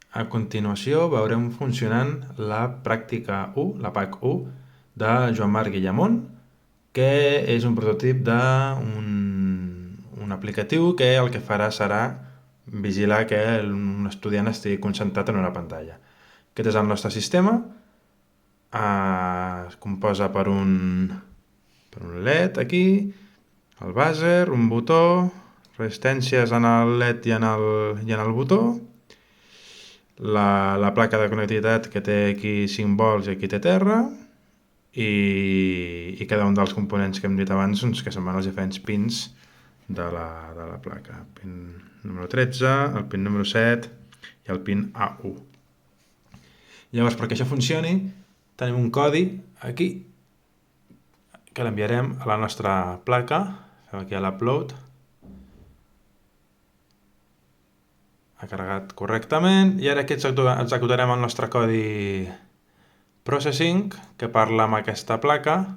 A continuació veurem funcionant la pràctica 1, la PAC 1, de Joan Marc Guillamón, que és un prototip d'un aplicatiu que el que farà serà vigilar que un estudiant estigui concentrat en una pantalla. Aquest és el nostre sistema. Es composa per un LED aquí, el buzzer, un botó, resistències en el LED i en el botó, la placa de connectivitat que té aquí 5 volts i aquí té terra, i cada un dels components que hem dit abans, doncs, que se'n van els diferents pins de la placa. El pin número 13, el pin número 7 i el pin A1. Llavors, perquè això funcioni, tenim un codi aquí que l'enviarem a la nostra placa. Fem aquí l'upload. Ha carregat correctament i ara aquí executarem el nostre codi processing que parla amb aquesta placa.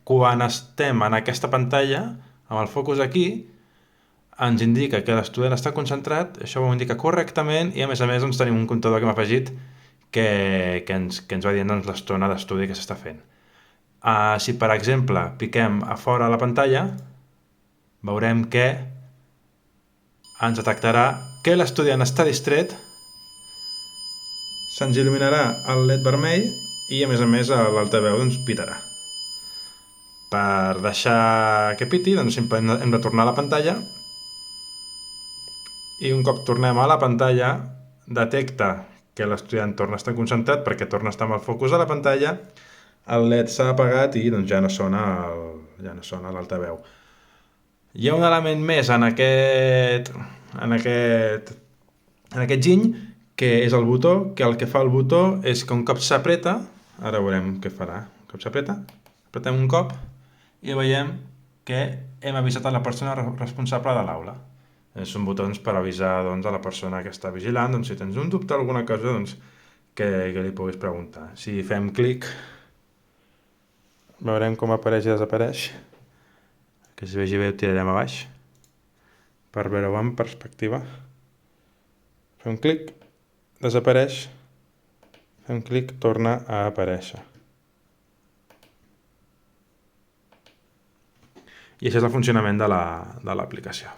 Quan estem en aquesta pantalla, amb el focus aquí, ens indica que l'estudiant està concentrat, això ho indica correctament i a més doncs, tenim un comptador que hem afegit que ens va dient doncs, l'estona d'estudi que s'està fent. Si per exemple piquem a fora la pantalla, veurem que ens detectarà que l'estudiant està distret, se'ns il·luminarà el LED vermell i a més l'altaveu doncs, pitarà. Per deixar que piti doncs, simplement hem de tornar a la pantalla i un cop tornem a la pantalla detecta que l'estudiant torna a estar concentrat perquè torna a estar amb el focus a la pantalla, el LED s'ha apagat i doncs, ja no sona l'altaveu. Hi ha un element més en aquest giny, que és el botó, que el que fa el botó és que un cop s'apreta, ara veurem què farà, un cop s'apreta, apretem un cop i veiem que hem avisat a la persona responsable de l'aula. Són botons per avisar doncs, a la persona que està vigilant, doncs, si tens un dubte o alguna cosa, doncs, que li puguis preguntar. Si fem clic, veurem com apareix i desapareix. Que si vegi bé ho tirarem a baix per veure-ho en perspectiva. Fem clic, desapareix, fem clic, torna a aparèixer. I això és el funcionament de l'aplicació.